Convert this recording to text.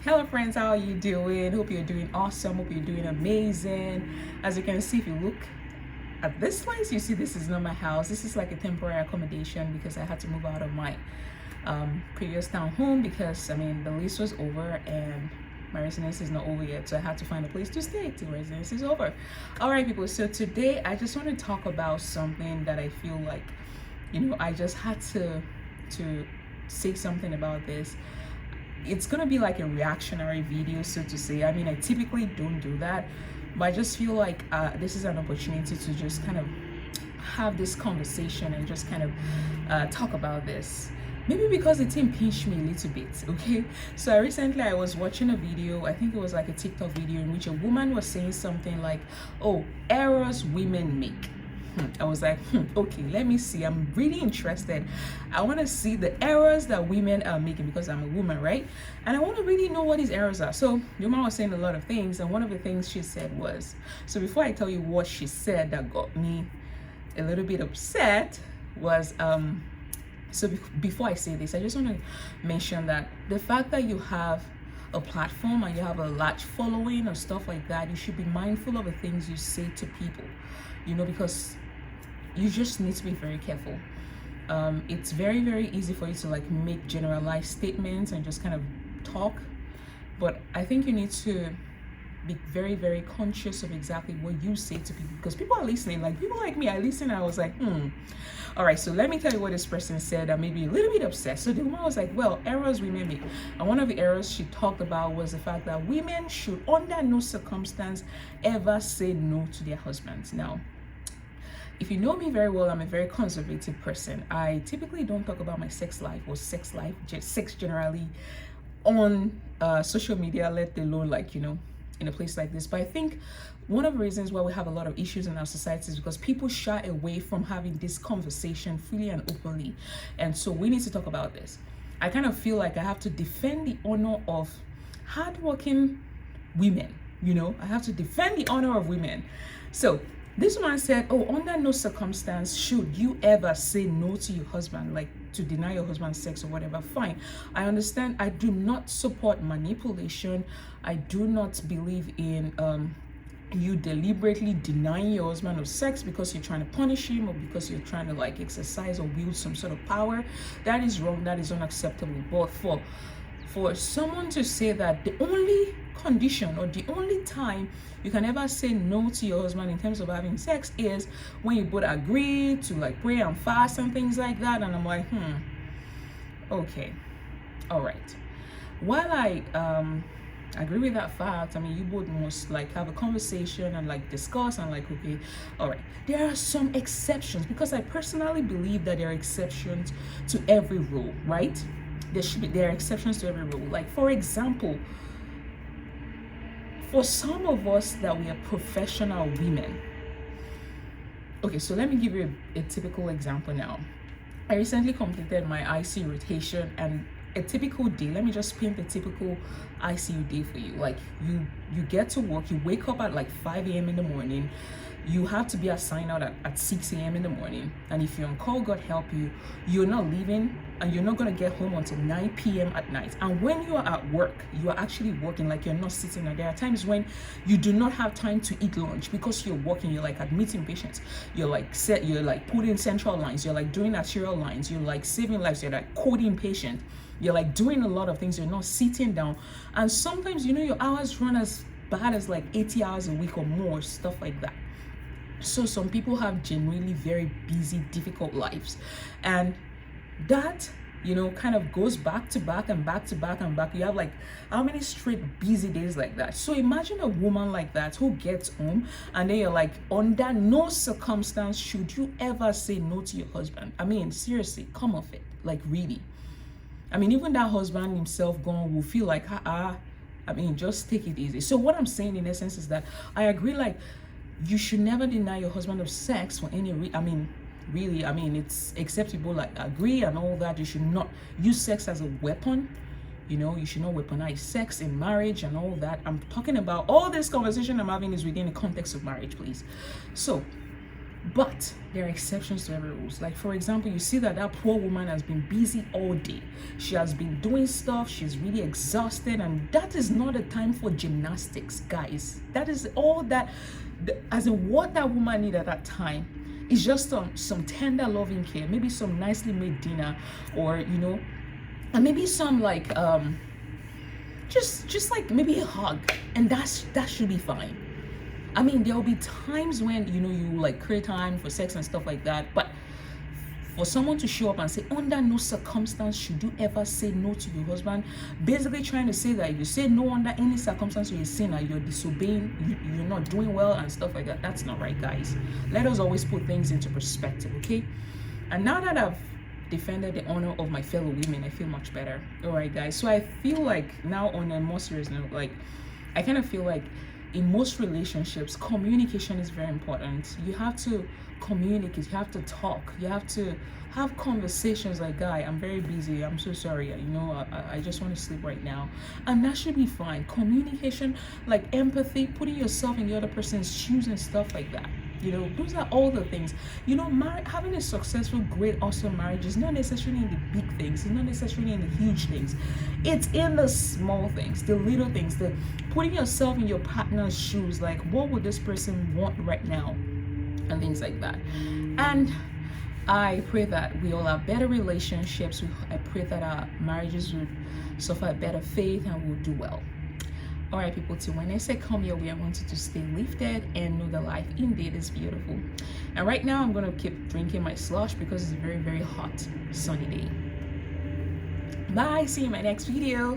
Hello friends, how are you doing? Hope you're doing awesome. Hope you're doing amazing. As you can see, if you look at this place, you see this is not my house. This is like a temporary accommodation because I had to move out of my previous town home because the lease was over and my residence is not over yet, so I had to find a place to stay till residence is over. All right, people, so today I just want to talk about something that I feel like I just had to say something about this. It's gonna be like a reactionary video, so to say. I typically don't do that, but I just feel like this is an opportunity to just kind of have this conversation and just kind of talk about this. Maybe because it impinged me a little bit, okay? So recently I was watching a video, I think it was like a TikTok video in which a woman was saying something like, oh, errors women make. I was like, okay, let me see. I'm really interested. I want to see the errors that women are making because I'm a woman, right? And I want to really know what these errors are. So the woman was saying a lot of things, and one of the things she said was, so before I tell you what she said that got me a little bit upset was, before I say this, I just want to mention that the fact that you have a platform and you have a large following or stuff like that, you should be mindful of the things you say to people, because you just need to be very careful. It's very, very easy for you to like make generalized statements and just kind of talk, but I think you need to be very, very conscious of exactly what you say to people, because people are listening. Like people like me, I listen and I was like, all right, so let me tell you what this person said that made me a little bit upset. So the woman was like, well, errors women make. And one of the errors she talked about was the fact that women should under no circumstance ever say no to their husbands. Now, if you know me very well, I'm a very conservative person. I typically don't talk about my sex life or sex generally on social media, let alone in a place like this. But I think one of the reasons why we have a lot of issues in our society is because people shy away from having this conversation freely and openly. And so we need to talk about this. I kind of feel like I have to defend the honor of hardworking women. I have to defend the honor of women. So this man said, oh, under no circumstance should you ever say no to your husband, like to deny your husband sex or whatever. Fine. I understand. I do not support manipulation. I do not believe in you deliberately denying your husband of sex because you're trying to punish him or because you're trying to like exercise or wield some sort of power. That is wrong. That is unacceptable. But for someone to say that the only condition or the only time you can ever say no to your husband in terms of having sex is when you both agree to like pray and fast and things like that, and I'm like, okay, all right. While I agree with that fact, you both must like have a conversation and like discuss and like, okay, all right, there are some exceptions, because I personally believe that there are exceptions to every rule, right? There are exceptions to every rule. Like, for example, for some of us that we are professional women. Okay, so let me give you a typical example now. I recently completed my ICU rotation, and a typical day, let me just paint the typical ICU day for you. Like you get to work, you wake up at like 5 a.m. in the morning. You have to be assigned out at 6 a.m. in the morning. And if you're on call, God help you, you're not leaving and you're not going to get home until 9 p.m. at night. And when you are at work, you are actually working, like you're not sitting there. There are times when you do not have time to eat lunch because you're working. You're like admitting patients. You're like putting central lines. You're like doing arterial lines. You're like saving lives. You're like coding patients. You're like doing a lot of things. You're not sitting down. And sometimes, your hours run as bad as like 80 hours a week or more, stuff like that. So some people have genuinely very busy, difficult lives, and that kind of goes back to back and back to back and back. You have like how many straight busy days like that? So imagine a woman like that who gets home and then you're like, under no circumstance should you ever say no to your husband. Seriously, come off it. Like, really. Even that husband himself will feel like just take it easy. So what I'm saying in essence is that I agree, like, you should never deny your husband of sex for any really, it's acceptable, like agree and all that. You should not use sex as a weapon. You should not weaponize sex in marriage and all that. I'm talking about all this conversation I'm having is within the context of marriage, please. So But there are exceptions to every rules. Like, for example, you see that poor woman has been busy all day. She has been doing stuff. She's really exhausted. And that is not a time for gymnastics, guys. That is all that, as in what that woman needs at that time is just some tender loving care. Maybe some nicely made dinner, or, and maybe some like, just like maybe a hug. And that should be fine. I mean, there will be times when, you like create time for sex and stuff like that. But for someone to show up and say, under no circumstance should you ever say no to your husband, basically trying to say that if you say no under any circumstance, you're a sinner, you're disobeying, you're not doing well and stuff like that. That's not right, guys. Let us always put things into perspective, okay? And now that I've defended the honor of my fellow women, I feel much better. All right, guys. So I feel like now, on a more serious note, like, I kind of feel like in most relationships, communication is very important. You have to communicate, you have to talk, you have to have conversations like, guy, I'm very busy, I'm so sorry, I just want to sleep right now. And that should be fine. Communication, like empathy, putting yourself in the other person's shoes and stuff like that. Those are all the things. Having a successful, great, awesome marriage is not necessarily in the big things. It's not necessarily in the huge things. It's in the small things, the little things, the putting yourself in your partner's shoes. Like, what would this person want right now? And things like that. And I pray that we all have better relationships. I pray that our marriages would suffer a better faith and will do well. All right, people, till when I say come your way, I want you to stay lifted and know that life indeed is beautiful. And right now I'm going to keep drinking my slush because it's a very, very hot, sunny day. Bye. See you in my next video.